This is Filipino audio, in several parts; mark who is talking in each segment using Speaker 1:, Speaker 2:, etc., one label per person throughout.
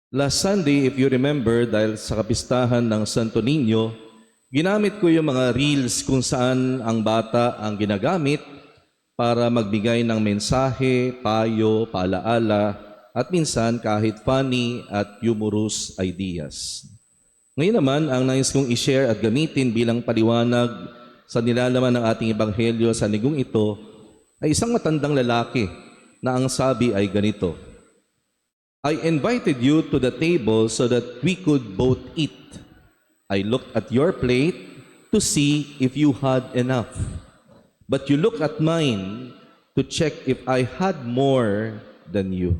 Speaker 1: Last Sunday, if you remember, dahil sa kapistahan ng Santo Niño, ginamit ko yung mga reels kung saan ang bata ang ginagamit para magbigay ng mensahe, payo, paalaala, at minsan kahit funny at humorous ideas. Ngayon naman, ang nais kong i-share at gamitin bilang paliwanag sa nilalaman ng ating ebanghelyo sa linggong ito ay isang matandang lalaki na ang sabi ay ganito: I invited you to the table so that we could both eat. I looked at your plate to see if you had enough. But you look at mine to check if I had more than you.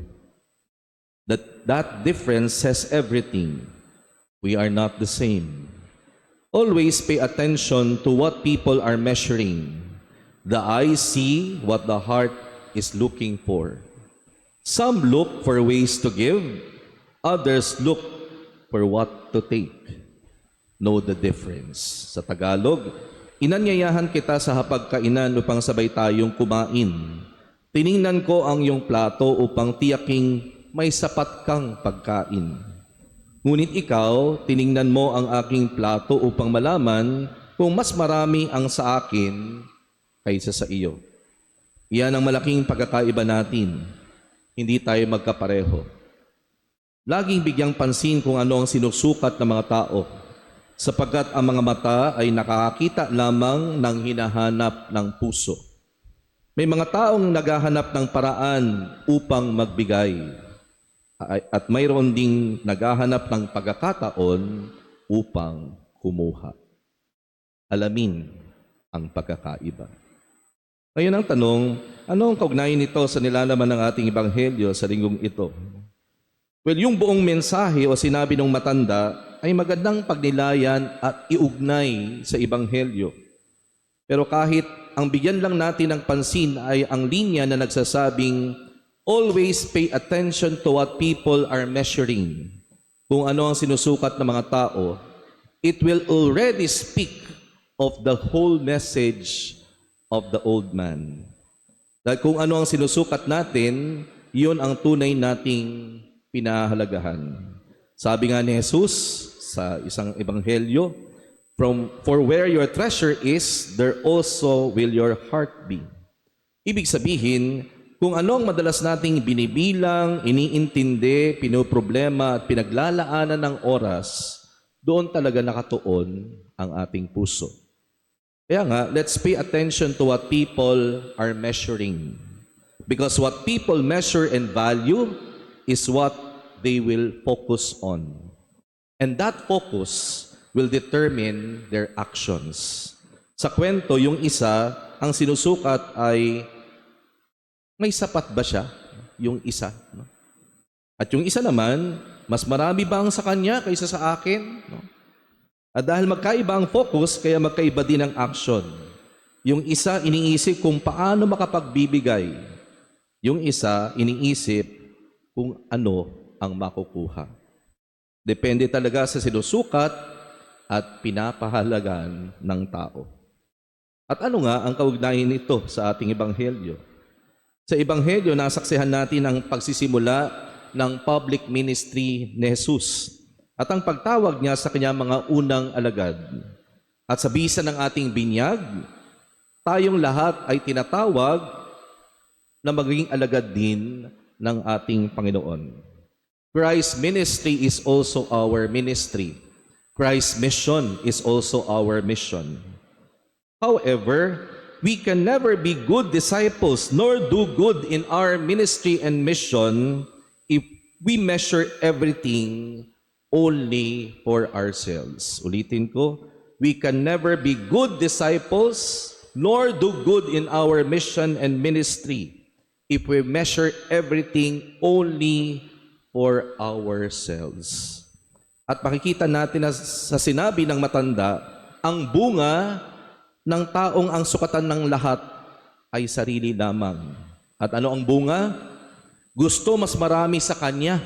Speaker 1: That difference says everything. We are not the same. Always pay attention to what people are measuring. The eye see what the heart is looking for. Some look for ways to give, others look for what to take. Know the difference. Sa Tagalog, inanyayahan kita sa hapagkainan upang sabay tayong kumain. Tiningnan ko ang iyong plato upang tiyaking may sapat kang pagkain. Ngunit ikaw, tiningnan mo ang aking plato upang malaman kung mas marami ang sa akin kaysa sa iyo. Iyan ang malaking pagkakaiba natin. Hindi tayo magkapareho. Laging bigyang pansin kung ano ang sinusukat ng mga tao, sapagkat ang mga mata ay nakakakita lamang ng hinahanap ng puso. May mga taong naghahanap ng paraan upang magbigay, at mayroon ding naghahanap ng pagkakataon upang kumuha. Alamin ang pagkakaiba. Ngayon ang tanong, ano ang kaugnayan nito sa nilalaman ng ating ebanghelyo sa linggong ito? Well, yung buong mensahe o sinabi ng matanda ay magandang pagnilayan at iugnay sa ebanghelyo. Pero kahit ang bigyan lang natin ng pansin ay ang linya na nagsasabing, always pay attention to what people are measuring. Kung ano ang sinusukat ng mga tao, it will already speak of the whole message of the old man. Dahil kung ano ang sinusukat natin, yun ang tunay nating pinahalagahan. Sabi nga ni Jesus sa isang ebanghelyo, For where your treasure is, there also will your heart be. Ibig sabihin, kung ano ang madalas nating binibilang, iniintindi, pinoproblema at pinaglalaanan ng oras, doon talaga nakatuon ang ating puso. Kaya nga, let's pay attention to what people are measuring. Because what people measure and value is what they will focus on. And that focus will determine their actions. Sa kwento, yung isa, ang sinusukat ay, may sapat ba siya? Yung isa. No? At yung isa naman, mas marami ba ang sa kanya kaysa sa akin? No? At dahil magkaiba ang focus, kaya magkaiba din ang action. Yung isa, iniisip kung paano makapagbibigay. Yung isa, iniisip kung ano ang makukuha. Depende talaga sa sinusukat at pinapahalagan ng tao. At ano nga ang kaugnayan nito sa ating ebanghelyo? Sa ebanghelyo, nasaksihan natin ang pagsisimula ng public ministry ni Jesus at ang pagtawag niya sa kanyang mga unang alagad. At sa bisa ng ating binyag, tayong lahat ay tinatawag na maging alagad din ng ating Panginoon. Christ's ministry is also our ministry. Christ's mission is also our mission. However, we can never be good disciples nor do good in our ministry and mission if we measure everything only for ourselves. Ulitin ko, we can never be good disciples nor do good in our mission and ministry if we measure everything only for ourselves. At makikita natin na sa sinabi ng matanda, ang bunga ng taong ang sukatan ng lahat ay sarili lamang. At ano ang bunga? Gusto mas marami sa kanya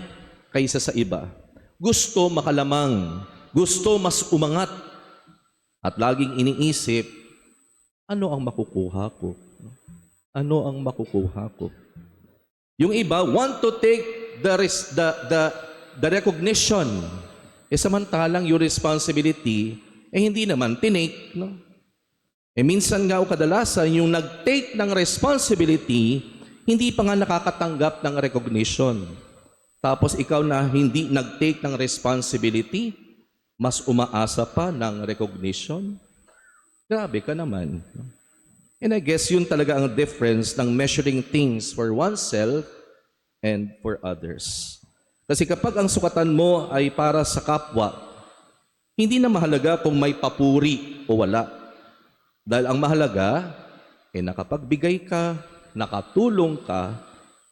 Speaker 1: kaysa sa iba. Gusto makalamang. Gusto mas umangat. At laging iniisip, ano ang makukuha ko? Ano ang makukuha ko? Yung iba want to take the recognition. Samantalang your responsibility, hindi naman tinake, no? Minsan nga o kadalasan, yung nag-take ng responsibility, hindi pa nga nakakatanggap ng recognition. Tapos ikaw na hindi nag-take ng responsibility, mas umaasa pa ng recognition. Grabe ka naman. And I guess yun talaga ang difference ng measuring things for oneself and for others. Kasi kapag ang sukatan mo ay para sa kapwa, hindi na mahalaga kung may papuri o wala. Dahil ang mahalaga, nakapagbigay ka, nakatulong ka,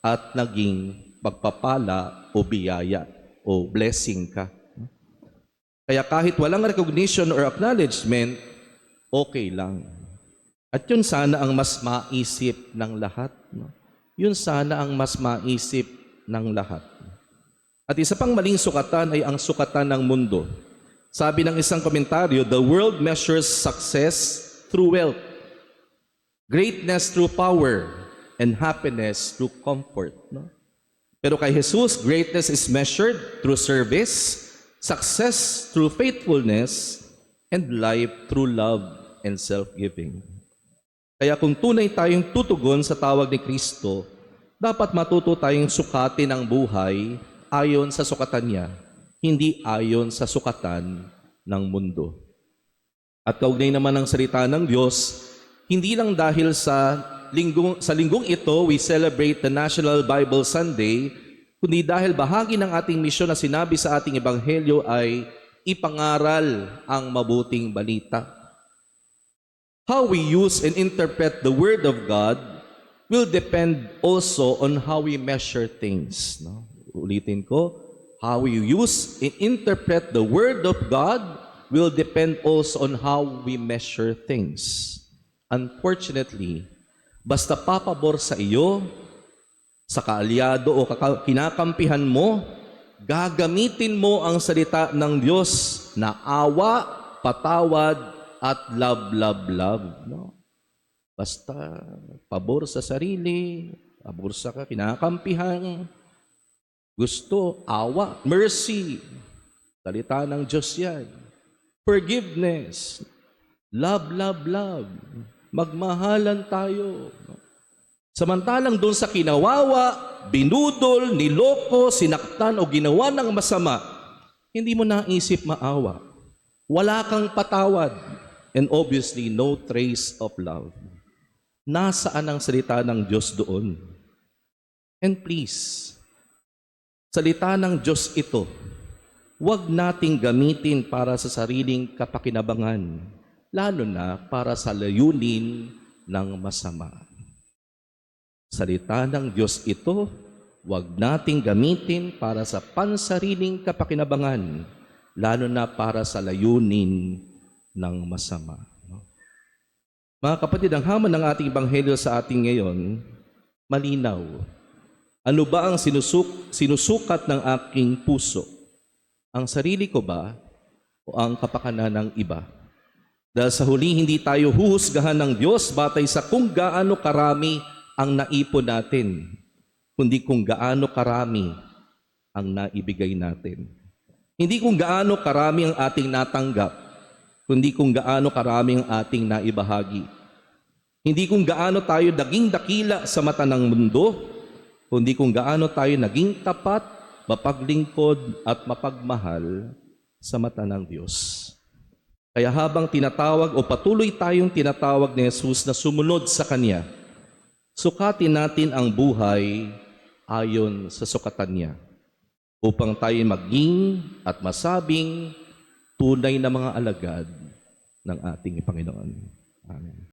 Speaker 1: at naging pagpapala o biyaya o blessing ka. Kaya kahit walang recognition or acknowledgement, okay lang. At yun sana ang mas maisip ng lahat. No? Yun sana ang mas maisip ng lahat. At isa pang maling sukatan ay ang sukatan ng mundo. Sabi ng isang komentaryo, the world measures success through wealth, greatness through power, and happiness through comfort. No? Pero kay Jesus, greatness is measured through service, success through faithfulness, and life through love and self-giving. Kaya kung tunay tayong tutugon sa tawag ni Kristo, dapat matuto tayong sukatin ang buhay ayon sa sukatan niya, hindi ayon sa sukatan ng mundo. At kaugnay naman ng salita ng Diyos, hindi lang dahil sa linggong ito, we celebrate the National Bible Sunday, kundi dahil bahagi ng ating misyon na sinabi sa ating ebanghelyo ay ipangaral ang mabuting balita. How we use and interpret the Word of God will depend also on how we measure things. No? Ulitin ko, how we use and interpret the Word of God will depend also on how we measure things. Unfortunately, basta papabor sa iyo, sa kaalyado o kinakampihan mo, gagamitin mo ang salita ng Diyos na awa, patawad, at love. No? Basta pabor sa sarili, pabor sa kinakampihan, gusto, awa, mercy, salita ng Diyos yan. Forgiveness, love. Magmahalan tayo. Samantalang doon sa kinawawa, binudol, niloko, sinaktan o ginawa ng masama, hindi mo naisip maawa. Wala kang patawad. And obviously, no trace of love. Nasaan ang salita ng Diyos doon? And please, salita ng Diyos ito, huwag nating gamitin para sa sariling kapakinabangan, lalo na para sa layunin ng masama. Salita ng Diyos ito, huwag nating gamitin para sa pansariling kapakinabangan, lalo na para sa layunin ng masama. Mga kapatid, ang hamon ng ating ebanghelyo sa ating ngayon, malinaw. Ano ba ang sinusukat ng aking puso? Ang sarili ko ba o ang kapakanan ng iba? Dahil sa huli, hindi tayo huhusgahan ng Diyos batay sa kung gaano karami ang naipon natin, kundi kung gaano karami ang naibigay natin. Hindi kung gaano karami ang ating natanggap, kundi kung gaano karami ang ating naibahagi. Hindi kung gaano tayo naging dakila sa mata ng mundo, kundi kung gaano tayo naging tapat, mapaglingkod at mapagmahal sa mata ng Diyos. Kaya habang tinatawag o patuloy tayong tinatawag ni Jesus na sumunod sa Kanya, sukatin natin ang buhay ayon sa sukatan niya upang tayo maging at masabing tunay na mga alagad ng ating Panginoon. Amen.